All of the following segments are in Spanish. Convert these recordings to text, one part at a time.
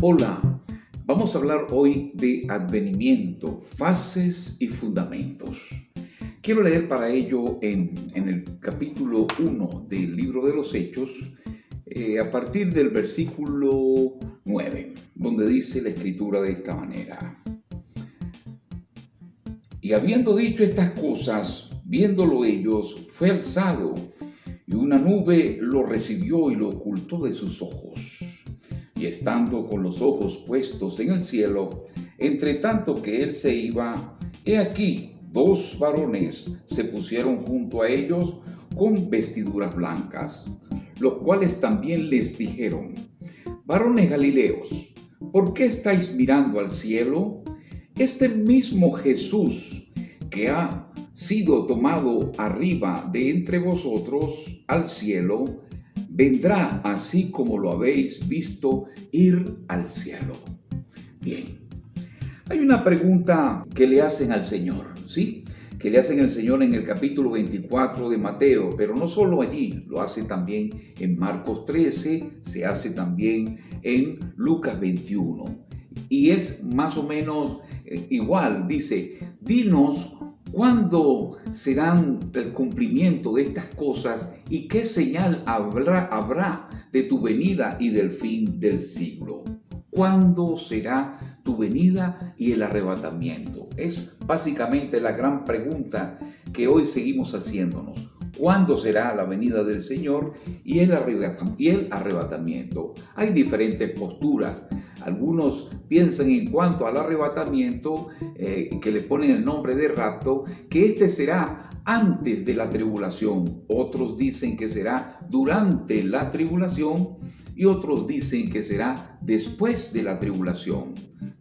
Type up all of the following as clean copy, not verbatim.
Hola, vamos a hablar hoy de advenimiento, fases y fundamentos. Quiero leer para ello en el capítulo 1 del libro de los Hechos, a partir del versículo 9, donde dice la escritura de esta manera. Y habiendo dicho estas cosas, viéndolo ellos, fue alzado, y una nube lo recibió y lo ocultó de sus ojos. Y estando con los ojos puestos en el cielo, entre tanto que él se iba, he aquí, dos varones se pusieron junto a ellos con vestiduras blancas, los cuales también les dijeron: varones galileos, ¿por qué estáis mirando al cielo? Este mismo Jesús que ha sido tomado arriba de entre vosotros al cielo, vendrá así como lo habéis visto ir al cielo. Bien, hay una pregunta que le hacen al Señor, ¿sí? Que le hacen al Señor en el capítulo 24 de Mateo, pero no solo allí, lo hace también en Marcos 13, se hace también en Lucas 21. Y es más o menos igual, dice: dinos ¿cuándo serán el cumplimiento de estas cosas y qué señal habrá de tu venida y del fin del siglo? ¿Cuándo será tu venida y el arrebatamiento? Es básicamente la gran pregunta que hoy seguimos haciéndonos. ¿Cuándo será la venida del Señor y el arrebatamiento? Hay diferentes posturas. Algunos piensan en cuanto al arrebatamiento, que le ponen el nombre de rapto, que este será antes de la tribulación. Otros dicen que será durante la tribulación y otros dicen que será después de la tribulación.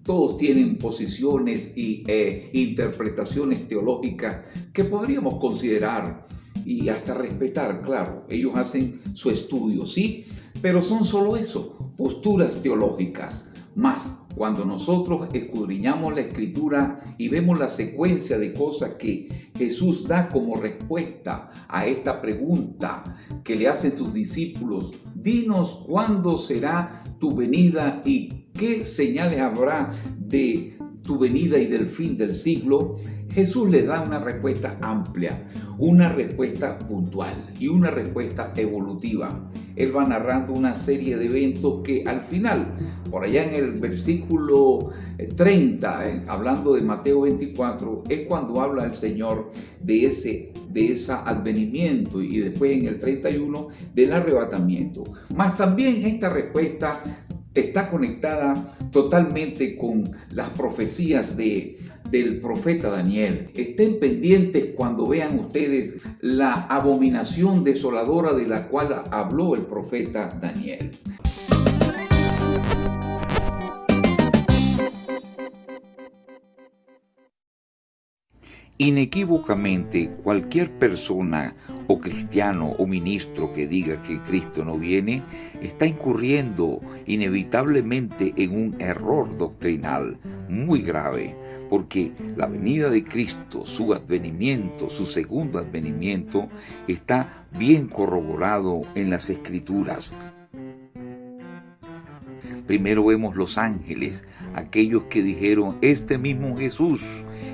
Todos tienen posiciones e interpretaciones teológicas que podríamos considerar y hasta respetar. Claro, ellos hacen su estudio, sí, pero son solo eso, posturas teológicas. Más cuando nosotros escudriñamos la Escritura y vemos la secuencia de cosas que Jesús da como respuesta a esta pregunta que le hacen sus discípulos: dinos cuándo será tu venida y qué señales habrá de tu venida y del fin del siglo. Jesús le da una respuesta amplia, una respuesta puntual y una respuesta evolutiva. Él va narrando una serie de eventos que al final, por allá en el versículo 30, hablando de Mateo 24, es cuando habla el Señor de ese advenimiento, y después en el 31 del arrebatamiento. Más también esta respuesta está conectada totalmente con las profecías del profeta Daniel. Estén pendientes cuando vean ustedes la abominación desoladora de la cual habló el profeta Daniel. Inequívocamente, cualquier persona o cristiano o ministro que diga que Cristo no viene está incurriendo inevitablemente en un error doctrinal muy grave, porque la venida de Cristo, su advenimiento, su segundo advenimiento, está bien corroborado en las Escrituras. Primero vemos los ángeles, aquellos que dijeron: este mismo Jesús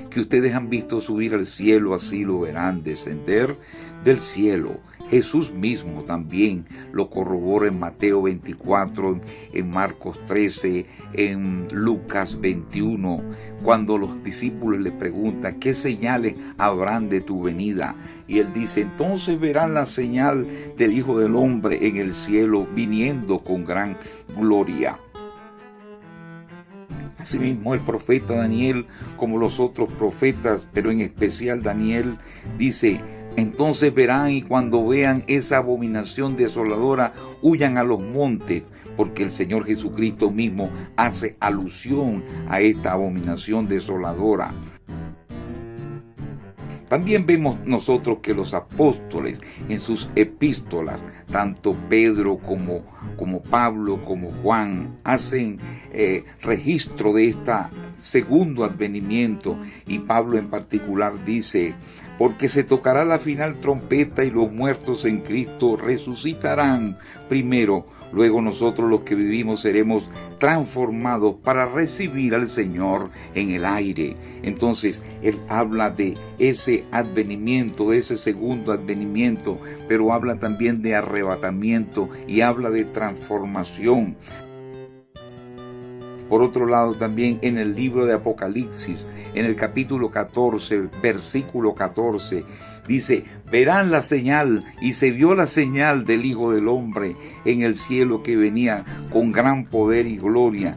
que ustedes han visto subir al cielo, así lo verán descender del cielo. Jesús mismo también lo corrobora en Mateo 24, en Marcos 13, en Lucas 21, cuando los discípulos le preguntan: ¿qué señales habrán de tu venida? Y él dice: entonces verán la señal del Hijo del Hombre en el cielo, viniendo con gran gloria. Asimismo, el profeta Daniel, como los otros profetas, pero en especial Daniel, dice: entonces verán, y cuando vean esa abominación desoladora, huyan a los montes, porque el Señor Jesucristo mismo hace alusión a esta abominación desoladora. También vemos nosotros que los apóstoles en sus epístolas, tanto Pedro como Pablo, como Juan, hacen registro de esta segundo advenimiento. Y Pablo en particular dice: porque se tocará la final trompeta y los muertos en Cristo resucitarán primero. Luego nosotros los que vivimos seremos transformados para recibir al Señor en el aire. Entonces él habla de ese advenimiento, de ese segundo advenimiento, pero habla también de arrebatamiento y habla de transformación. Por otro lado, también en el libro de Apocalipsis, en el capítulo 14, versículo 14, dice: verán la señal, y se vio la señal del Hijo del Hombre en el cielo, que venía con gran poder y gloria.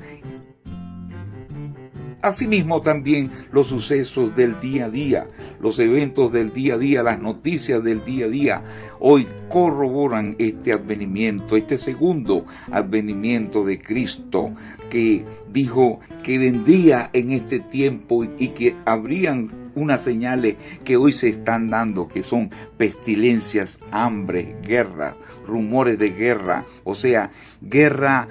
Asimismo también los sucesos del día a día, los eventos del día a día, las noticias del día a día, hoy corroboran este advenimiento, este segundo advenimiento de Cristo, que dijo que vendría en este tiempo y que habrían unas señales que hoy se están dando, que son pestilencias, hambre, guerras, rumores de guerra, o sea, guerra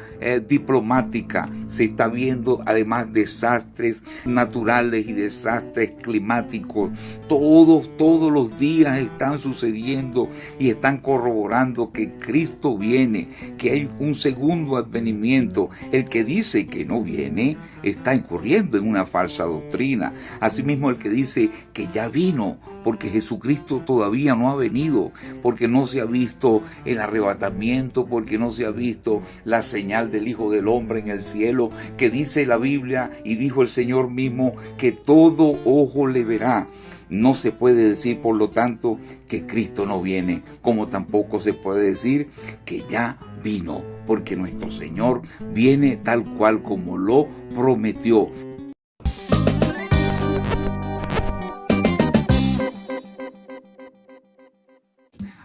diplomática. Se está viendo además desastres naturales y desastres climáticos. Todos los días están sucediendo y están corroborando que Cristo viene, que hay un segundo advenimiento. El que dice que no viene está incurriendo en una falsa doctrina. Asimismo, el que dice que ya vino, porque Jesucristo todavía no ha venido, porque no se ha visto el arrebatamiento, porque no se ha visto la señal del Hijo del Hombre en el cielo, que dice la Biblia y dijo el Señor mismo que todo ojo le verá. No se puede decir, por lo tanto, que Cristo no viene, como tampoco se puede decir que ya vino, porque nuestro Señor viene tal cual como lo prometió.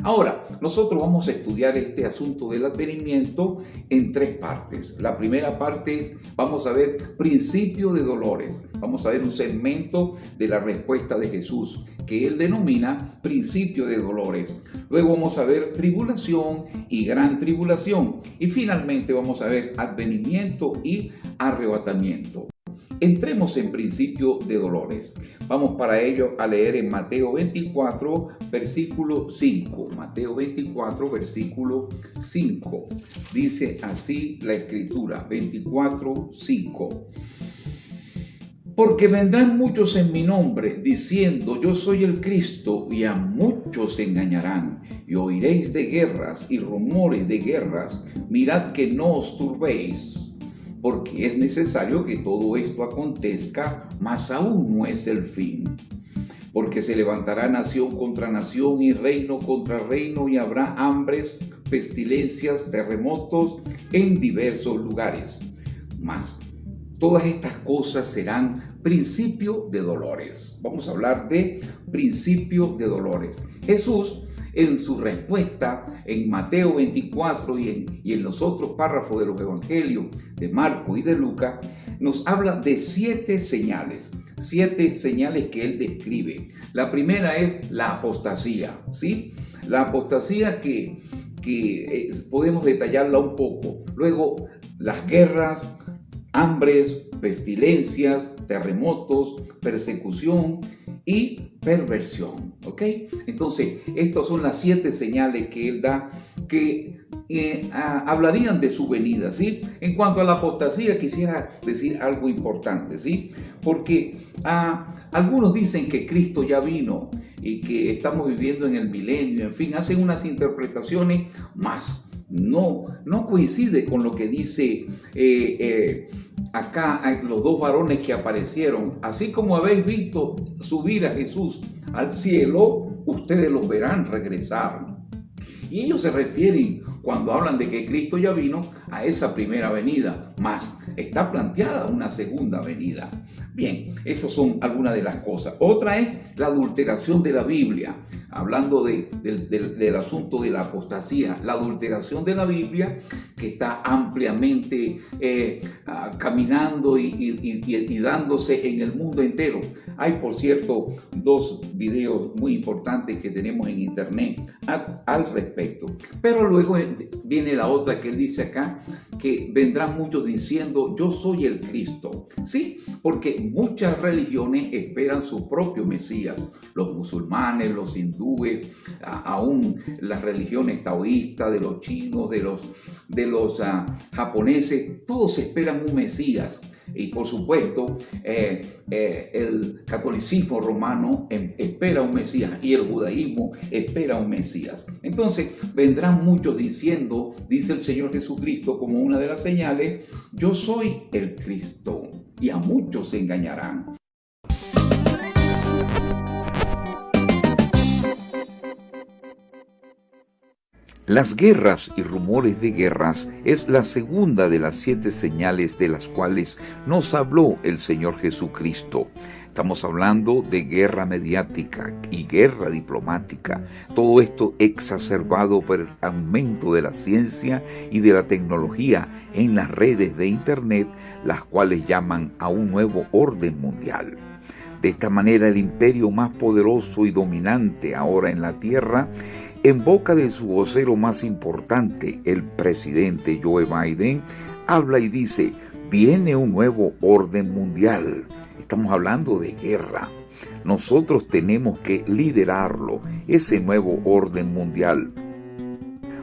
Ahora, nosotros vamos a estudiar este asunto del advenimiento en tres partes. La primera parte es, vamos a ver principio de dolores. Vamos a ver un segmento de la respuesta de Jesús, que él denomina principio de dolores. Luego vamos a ver tribulación y gran tribulación. Y finalmente vamos a ver advenimiento y arrebatamiento. Entremos en principio de dolores. Vamos para ello a leer en Mateo 24, versículo 5. Mateo 24, versículo 5. Dice así la Escritura, 24, 5. Porque vendrán muchos en mi nombre, diciendo: yo soy el Cristo, y a muchos se engañarán. Y oiréis de guerras y rumores de guerras. Mirad que no os turbéis, porque es necesario que todo esto acontezca, mas aún no es el fin. Porque se levantará nación contra nación y reino contra reino, y habrá hambres, pestilencias, terremotos en diversos lugares. Mas todas estas cosas serán principio de dolores. Vamos a hablar de principio de dolores. Jesús, en su respuesta en Mateo 24 y en los otros párrafos de los evangelios de Marco y de Lucas, nos habla de 7 señales que él describe. La primera es la apostasía, ¿sí? La apostasía que podemos detallarla un poco. Luego, las guerras, hambres, pestilencias, terremotos, persecución y perversión, ¿ok? Entonces, estas son las 7 señales que él da que hablarían de su venida, ¿sí? En cuanto a la apostasía, quisiera decir algo importante, ¿sí? Porque algunos dicen que Cristo ya vino y que estamos viviendo en el milenio, en fin, hacen unas interpretaciones más. No coincide con lo que dice acá los 2 varones que aparecieron. Así como habéis visto subir a Jesús al cielo, ustedes los verán regresar. Y ellos se refieren, cuando hablan de que Cristo ya vino, a esa primera venida, mas está planteada una segunda venida. Bien, esas son algunas de las cosas. Otra es la adulteración de la Biblia. Hablando del asunto de la apostasía, la adulteración de la Biblia, que está ampliamente caminando y dándose en el mundo entero. Hay, por cierto, 2 videos muy importantes que tenemos en internet al respecto. Pero luego viene la otra que él dice acá, que vendrán muchos diciendo, yo soy el Cristo. Sí, porque muchas religiones esperan su propio Mesías. Los musulmanes, los hindúes, aún las religiones taoístas, de los chinos, de los japoneses, todos esperan un Mesías. Y por supuesto, el catolicismo romano espera un Mesías y el judaísmo espera un Mesías. Entonces vendrán muchos diciendo, dice el Señor Jesucristo como una de las señales, yo soy el Cristo, y a muchos se engañarán. Las guerras y rumores de guerras es la segunda de las 7 señales de las cuales nos habló el Señor Jesucristo. Estamos hablando de guerra mediática y guerra diplomática. Todo esto exacerbado por el aumento de la ciencia y de la tecnología en las redes de Internet, las cuales llaman a un nuevo orden mundial. De esta manera, el imperio más poderoso y dominante ahora en la Tierra, en boca de su vocero más importante, el presidente Joe Biden, habla y dice, viene un nuevo orden mundial. Estamos hablando de guerra. Nosotros tenemos que liderarlo, ese nuevo orden mundial,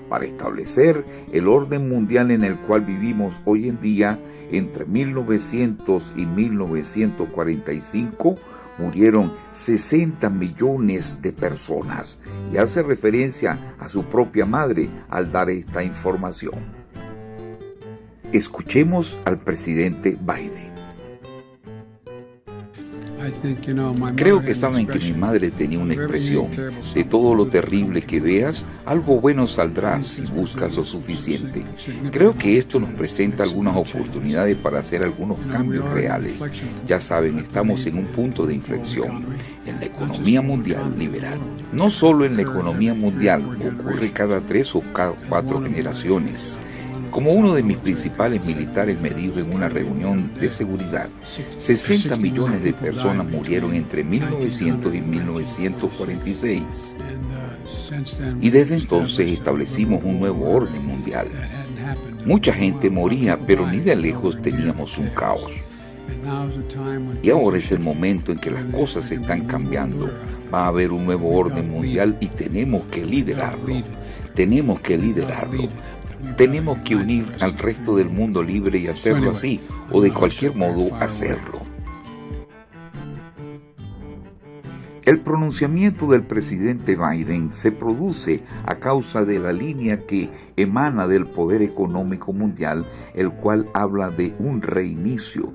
para establecer el orden mundial en el cual vivimos hoy en día. Entre 1900 y 1945 murieron 60 millones de personas, y hace referencia a su propia madre al dar esta información. Escuchemos al presidente Biden. Creo que saben que mi madre tenía una expresión, de todo lo terrible que veas, algo bueno saldrá si buscas lo suficiente. Creo que esto nos presenta algunas oportunidades para hacer algunos cambios reales. Ya saben, estamos en un punto de inflexión en la economía mundial liberal. No solo en la economía mundial, ocurre cada 3 o cada 4 generaciones. Como uno de mis principales militares me dijo en una reunión de seguridad, 60 millones de personas murieron entre 1900 y 1946. Y desde entonces establecimos un nuevo orden mundial. Mucha gente moría, pero ni de lejos teníamos un caos. Y ahora es el momento en que las cosas están cambiando. Va a haber un nuevo orden mundial y tenemos que liderarlo. Tenemos que liderarlo. Tenemos que unir al resto del mundo libre y hacerlo así, o de cualquier modo hacerlo. El pronunciamiento del presidente Biden se produce a causa de la línea que emana del poder económico mundial, el cual habla de un reinicio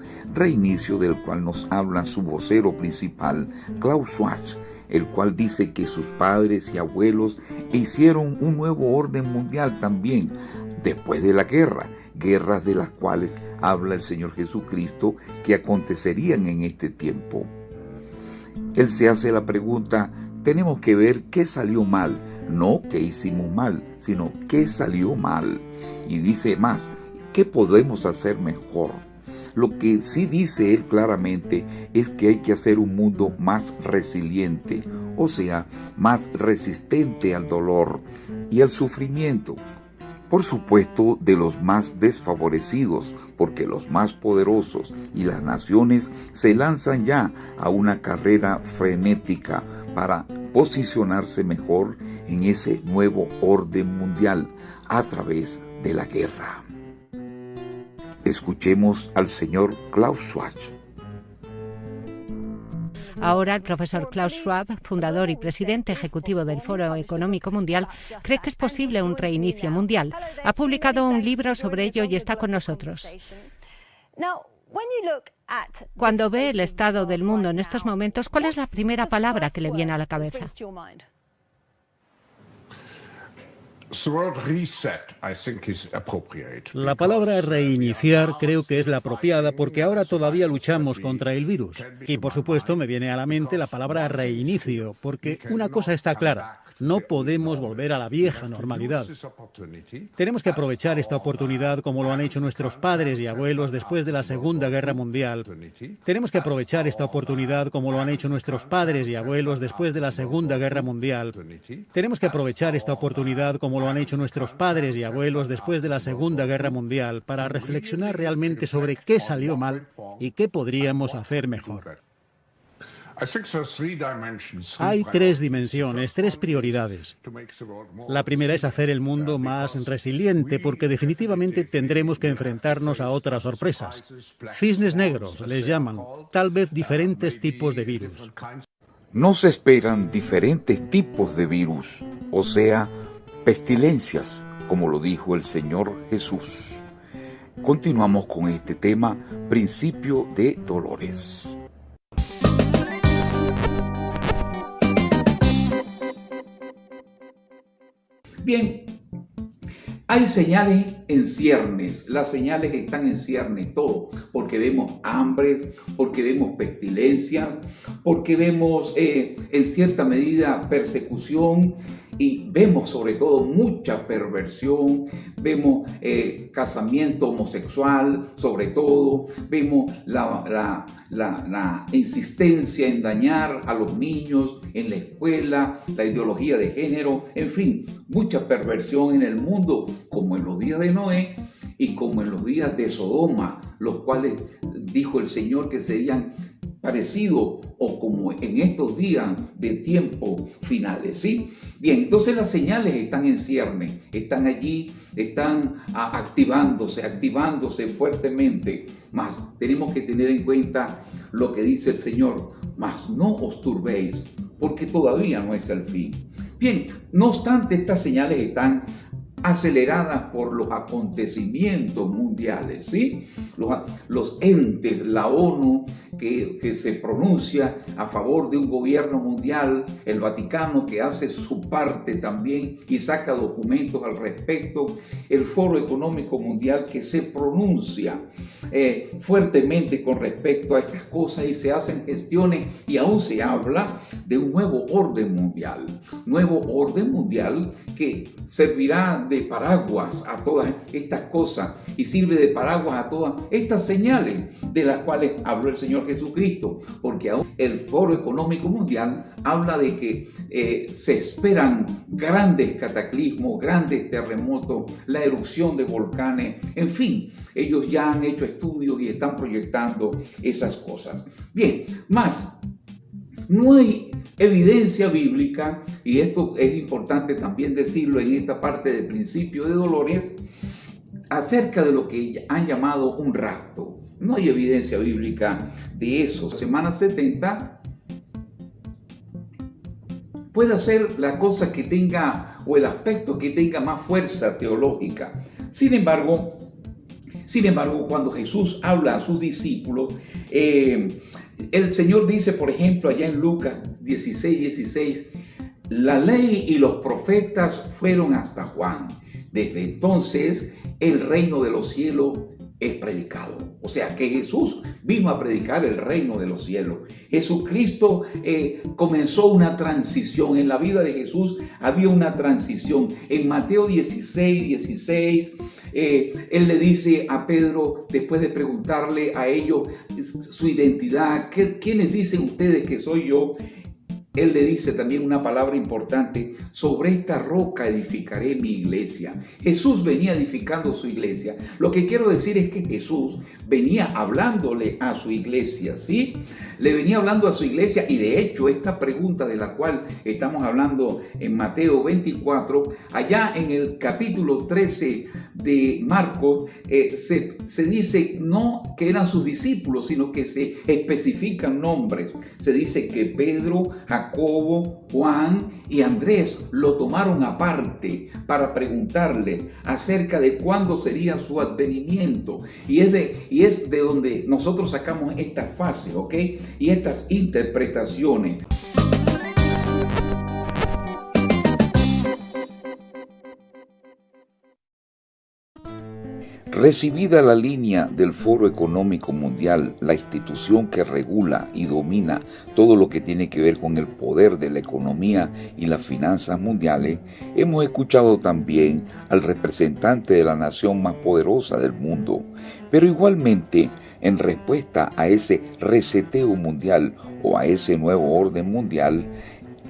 del cual nos habla su vocero principal, Klaus Schwab, el cual dice que sus padres y abuelos hicieron un nuevo orden mundial también, después de la guerras de las cuales habla el Señor Jesucristo que acontecerían en este tiempo. Él se hace la pregunta, tenemos que ver qué salió mal, no qué hicimos mal, sino qué salió mal. Y dice más, ¿qué podemos hacer mejor? Lo que sí dice él claramente es que hay que hacer un mundo más resiliente, o sea, más resistente al dolor y al sufrimiento. Por supuesto, de los más desfavorecidos, porque los más poderosos y las naciones se lanzan ya a una carrera frenética para posicionarse mejor en ese nuevo orden mundial a través de la guerra. Escuchemos al señor Klaus Schwab. Ahora el profesor Klaus Schwab, fundador y presidente ejecutivo del Foro Económico Mundial, cree que es posible un reinicio mundial. Ha publicado un libro sobre ello y está con nosotros. Cuando ve el estado del mundo en estos momentos, ¿cuál es la primera palabra que le viene a la cabeza? La palabra reiniciar creo que es la apropiada porque ahora todavía luchamos contra el virus. Y por supuesto me viene a la mente la palabra reinicio, porque una cosa está clara, No podemos volver a la vieja normalidad. Tenemos que aprovechar esta oportunidad como lo han hecho nuestros padres y abuelos después de la Segunda Guerra Mundial. Tenemos que aprovechar esta oportunidad como lo han hecho nuestros padres y abuelos después de la Segunda Guerra Mundial. Tenemos que aprovechar esta oportunidad como lo han hecho nuestros padres y abuelos después de la Segunda Guerra Mundial para reflexionar realmente sobre qué salió mal y qué podríamos hacer mejor. Hay 3 dimensiones, 3 prioridades. La primera es hacer el mundo más resiliente, porque definitivamente tendremos que enfrentarnos a otras sorpresas. Cisnes negros les llaman, tal vez diferentes tipos de virus. Nos esperan diferentes tipos de virus, o sea, pestilencias, como lo dijo el Señor Jesús. Continuamos con este tema, principio de dolores. Bien, hay señales en ciernes, las señales están en ciernes, todo, porque vemos hambres, porque vemos pestilencias, porque vemos en cierta medida persecución y vemos sobre todo mucha perversión, vemos casamiento homosexual, sobre todo, vemos la insistencia en dañar a los niños en la escuela, la ideología de género, en fin, mucha perversión en el mundo, como en los días de Noé y como en los días de Sodoma, los cuales dijo el Señor que serían parecidos o como en estos días de tiempo finales, ¿sí? Bien, entonces las señales están en cierne, están allí, están activándose fuertemente, mas tenemos que tener en cuenta lo que dice el Señor, mas no os turbéis, porque todavía no es el fin. Bien, no obstante, estas señales están aceleradas por los acontecimientos mundiales, ¿sí? Los entes, la ONU que se pronuncia a favor de un gobierno mundial, el Vaticano que hace su parte también y saca documentos al respecto, el Foro Económico Mundial que se pronuncia fuertemente con respecto a estas cosas y se hacen gestiones y aún se habla de un nuevo orden mundial que servirá de paraguas a todas estas cosas y sirve de paraguas a todas estas señales de las cuales habló el Señor Jesucristo, porque aún el Foro Económico Mundial habla de que se esperan grandes cataclismos, grandes terremotos, la erupción de volcanes, en fin, ellos ya han hecho estudios y están proyectando esas cosas. Bien, más, no hay evidencia bíblica, y esto es importante también decirlo en esta parte del principio de dolores, acerca de lo que han llamado un rapto. No hay evidencia bíblica de eso. Semana 70 puede ser la cosa que tenga, o el aspecto que tenga más fuerza teológica. Sin embargo, cuando Jesús habla a sus discípulos, el Señor dice, por ejemplo, allá en Lucas 16:16, la ley y los profetas fueron hasta Juan. Desde entonces, el reino de los cielos es predicado. O sea, que Jesús vino a predicar el reino de los cielos. Jesucristo comenzó una transición. En la vida de Jesús había una transición. En Mateo 16:16, Él le dice a Pedro, después de preguntarle a ellos su identidad, ¿quiénes dicen ustedes que soy yo? Él le dice también una palabra importante: sobre esta roca edificaré mi iglesia. Jesús venía edificando su iglesia. Lo que quiero decir es que Jesús venía hablándole a su iglesia, ¿sí? Le venía hablando a su iglesia, y de hecho esta pregunta de la cual estamos hablando en Mateo 24, allá en el capítulo 13 de Marcos, se dice no que eran sus discípulos, sino que se especifican nombres. Se dice que Pedro, Jacobo, Juan y Andrés lo tomaron aparte para preguntarle acerca de cuándo sería su advenimiento. Y es de donde nosotros sacamos esta fase, ¿ok? Y estas interpretaciones. Recibida la línea del Foro Económico Mundial, la institución que regula y domina todo lo que tiene que ver con el poder de la economía y las finanzas mundiales, hemos escuchado también al representante de la nación más poderosa del mundo. Pero igualmente, en respuesta a ese reseteo mundial o a ese nuevo orden mundial,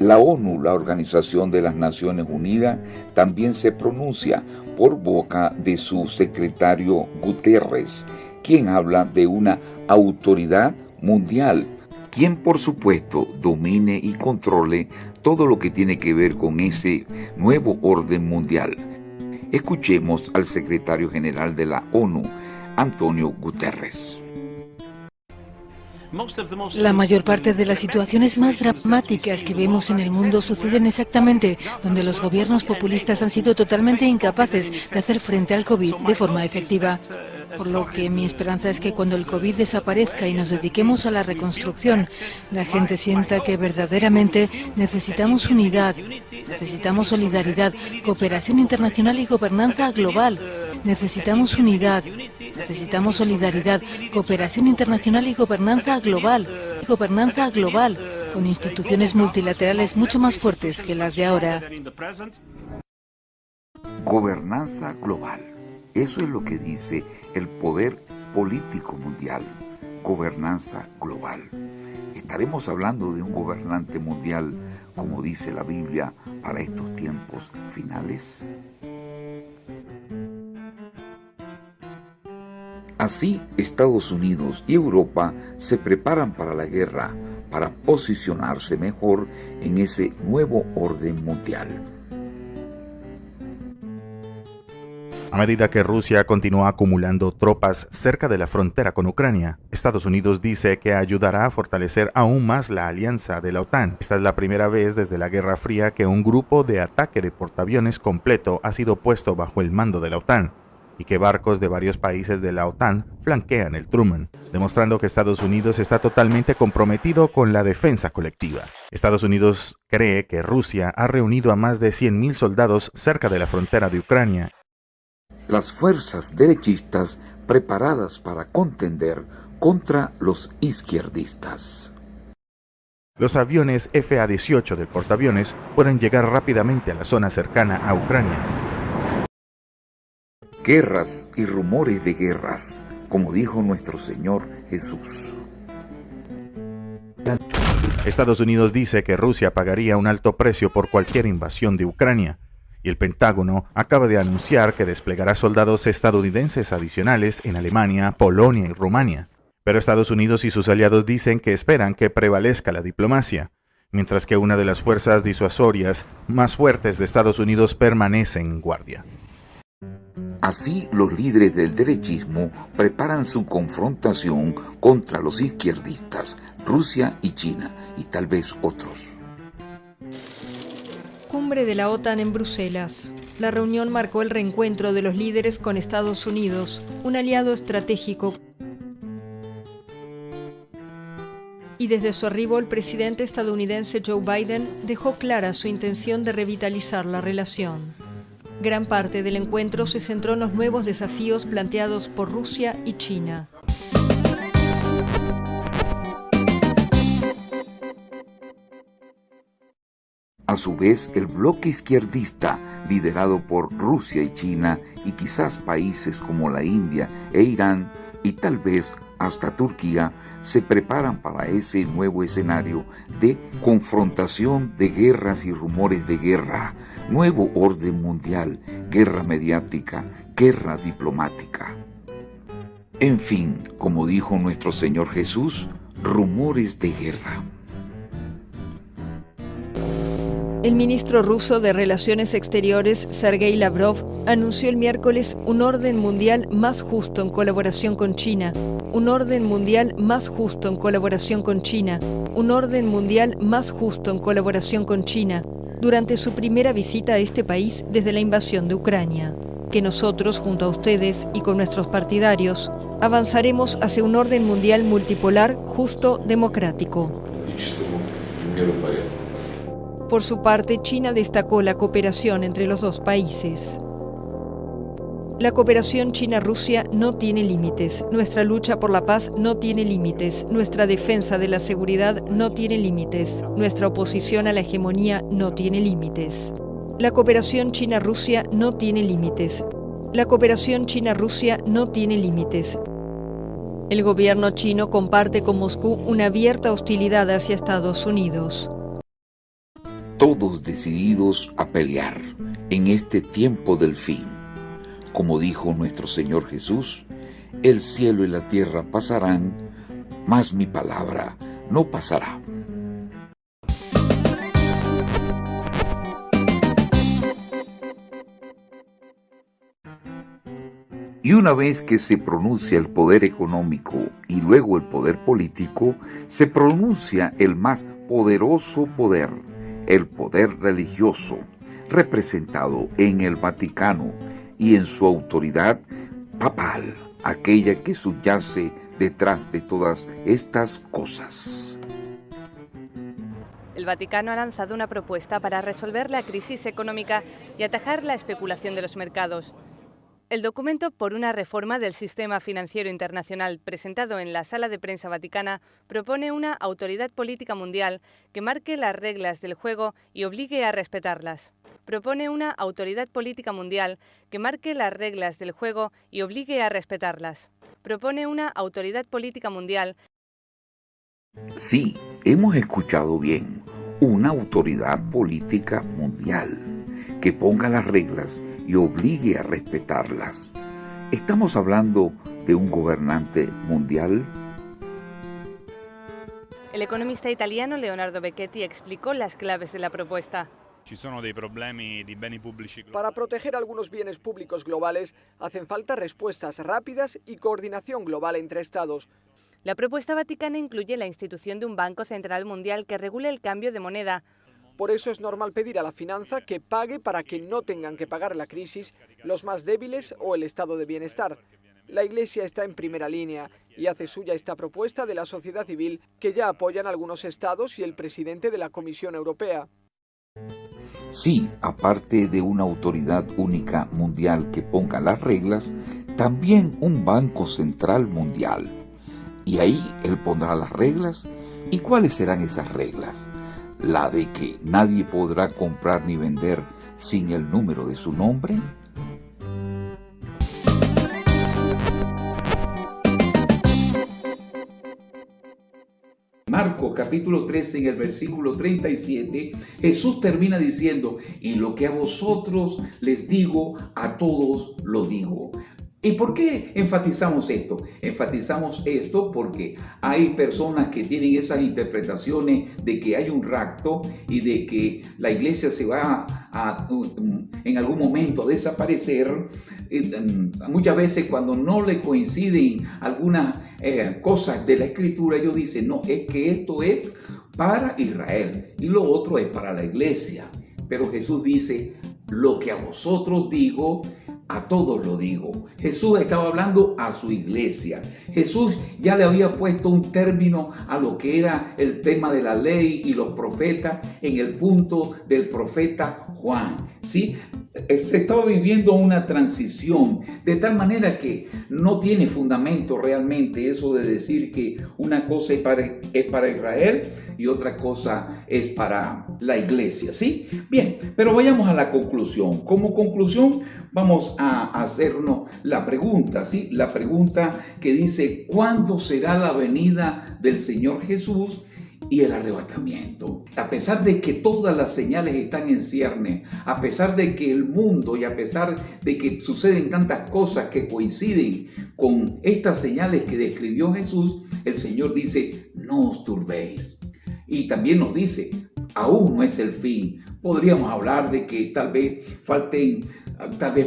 la ONU, la Organización de las Naciones Unidas, también se pronuncia por boca de su secretario Guterres, quien habla de una autoridad mundial, quien por supuesto domine y controle todo lo que tiene que ver con ese nuevo orden mundial. Escuchemos al secretario general de la ONU, Antonio Guterres. La mayor parte de las situaciones más dramáticas que vemos en el mundo suceden exactamente donde los gobiernos populistas han sido totalmente incapaces de hacer frente al COVID de forma efectiva. Por lo que mi esperanza es que cuando el COVID desaparezca y nos dediquemos a la reconstrucción, la gente sienta que verdaderamente necesitamos unidad, necesitamos solidaridad, cooperación internacional y gobernanza global. Necesitamos unidad, necesitamos solidaridad, cooperación internacional y gobernanza global, con instituciones multilaterales mucho más fuertes que las de ahora. Gobernanza global. Eso es lo que dice el poder político mundial. Gobernanza global. ¿Estaremos hablando de un gobernante mundial, como dice la Biblia, para estos tiempos finales? Así, Estados Unidos y Europa se preparan para la guerra, para posicionarse mejor en ese nuevo orden mundial. A medida que Rusia continúa acumulando tropas cerca de la frontera con Ucrania, Estados Unidos dice que ayudará a fortalecer aún más la alianza de la OTAN. Esta es la primera vez desde la Guerra Fría que un grupo de ataque de portaaviones completo ha sido puesto bajo el mando de la OTAN, y que barcos de varios países de la OTAN flanquean el Truman, demostrando que Estados Unidos está totalmente comprometido con la defensa colectiva. Estados Unidos cree que Rusia ha reunido a más de 100.000 soldados cerca de la frontera de Ucrania. Las fuerzas derechistas preparadas para contender contra los izquierdistas. Los aviones FA-18 del portaaviones pueden llegar rápidamente a la zona cercana a Ucrania. Guerras y rumores de guerras, como dijo nuestro Señor Jesús. Estados Unidos dice que Rusia pagaría un alto precio por cualquier invasión de Ucrania, y el Pentágono acaba de anunciar que desplegará soldados estadounidenses adicionales en Alemania, Polonia y Rumania. Pero Estados Unidos y sus aliados dicen que esperan que prevalezca la diplomacia, mientras que una de las fuerzas disuasorias más fuertes de Estados Unidos permanece en guardia. Así, los líderes del derechismo preparan su confrontación contra los izquierdistas, Rusia y China, y tal vez otros. Cumbre de la OTAN en Bruselas. La reunión marcó el reencuentro de los líderes con Estados Unidos, un aliado estratégico. Y desde su arribo, el presidente estadounidense Joe Biden dejó clara su intención de revitalizar la relación. Gran parte del encuentro se centró en los nuevos desafíos planteados por Rusia y China. A su vez, el bloque izquierdista, liderado por Rusia y China, y quizás países como la India e Irán, y tal vez hasta Turquía, se preparan para ese nuevo escenario de confrontación de guerras y rumores de guerra, nuevo orden mundial, guerra mediática, guerra diplomática. En fin, como dijo nuestro Señor Jesús, rumores de guerra. El ministro ruso de Relaciones Exteriores, Sergei Lavrov, anunció el miércoles un orden mundial más justo en colaboración con China. Un orden mundial más justo en colaboración con China. Un orden mundial más justo en colaboración con China. Durante su primera visita a este país desde la invasión de Ucrania. Que nosotros, junto a ustedes y con nuestros partidarios, avanzaremos hacia un orden mundial multipolar, justo, democrático. Por su parte, China destacó la cooperación entre los dos países. La cooperación China-Rusia no tiene límites. Nuestra lucha por la paz no tiene límites. Nuestra defensa de la seguridad no tiene límites. Nuestra oposición a la hegemonía no tiene límites. La cooperación China-Rusia no tiene límites. La cooperación China-Rusia no tiene límites. El gobierno chino comparte con Moscú una abierta hostilidad hacia Estados Unidos. Todos decididos a pelear en este tiempo del fin. Como dijo nuestro Señor Jesús, el cielo y la tierra pasarán, mas mi palabra no pasará. Y una vez que se pronuncia el poder económico y luego el poder político, se pronuncia el más poderoso poder, el poder religioso, representado en el Vaticano y en su autoridad papal, aquella que subyace detrás de todas estas cosas. El Vaticano ha lanzado una propuesta para resolver la crisis económica y atajar la especulación de los mercados. El documento por una reforma del sistema financiero internacional presentado en la Sala de Prensa Vaticana propone una autoridad política mundial que marque las reglas del juego y obligue a respetarlas. Propone una autoridad política mundial que marque las reglas del juego y obligue a respetarlas. Propone una autoridad política mundial. Sí, hemos escuchado bien. Una autoridad política mundial que ponga las reglas y obligue a respetarlas. ¿Estamos hablando de un gobernante mundial? El economista italiano Leonardo Becchetti explicó las claves de la propuesta. Para proteger algunos bienes públicos globales, hacen falta respuestas rápidas y coordinación global entre Estados. La propuesta vaticana incluye la institución de un Banco Central Mundial que regule el cambio de moneda. Por eso es normal pedir a la finanza que pague para que no tengan que pagar la crisis los más débiles o el estado de bienestar. La Iglesia está en primera línea y hace suya esta propuesta de la sociedad civil que ya apoyan algunos estados y el presidente de la Comisión Europea. Sí, aparte de una autoridad única mundial que ponga las reglas, también un Banco Central Mundial. Y ahí él pondrá las reglas. ¿Y cuáles serán esas reglas? ¿La de que nadie podrá comprar ni vender sin el número de su nombre? Marcos capítulo 13 en el versículo 37, Jesús termina diciendo, y lo que a vosotros les digo, a todos lo digo. ¿Y por qué enfatizamos esto? Enfatizamos esto porque hay personas que tienen esas interpretaciones de que hay un rapto y de que la iglesia se va a en algún momento a desaparecer. Muchas veces cuando no le coinciden algunas cosas de la escritura, ellos dicen, no, es que esto es para Israel y lo otro es para la iglesia. Pero Jesús dice, lo que a vosotros digo, a todos lo digo. Jesús estaba hablando a su iglesia. Jesús ya le había puesto un término a lo que era el tema de la ley y los profetas en el punto del profeta Juan. ¿Sí? Se estaba viviendo una transición de tal manera que no tiene fundamento realmente eso de decir que una cosa es para Israel y otra cosa es para la iglesia, ¿sí? Bien, pero vayamos a la conclusión. Como conclusión vamos a hacernos la pregunta, ¿sí? La pregunta que dice, ¿cuándo será la venida del Señor Jesús y el arrebatamiento? A pesar de que todas las señales están en ciernes, a pesar de que el mundo y a pesar de que suceden tantas cosas que coinciden con estas señales que describió Jesús, el Señor dice, no os turbéis. Y también nos dice, aún no es el fin. Podríamos hablar de que tal vez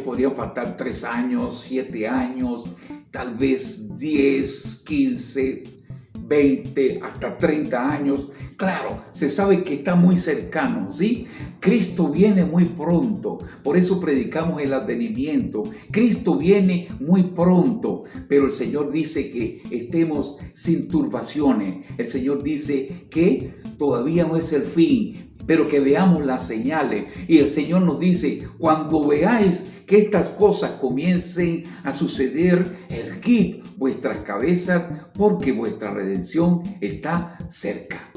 podrían faltar 3 años, 7 años, tal vez 10, 15, 20, hasta 30 años. Claro, se sabe que está muy cercano, ¿sí? Cristo viene muy pronto, por eso predicamos el advenimiento. Cristo viene muy pronto, pero el Señor dice que estemos sin turbaciones. El Señor dice que todavía no es el fin. pero que veamos las señales. Y el Señor nos dice, cuando veáis que estas cosas comiencen a suceder, erguid vuestras cabezas, porque vuestra redención está cerca.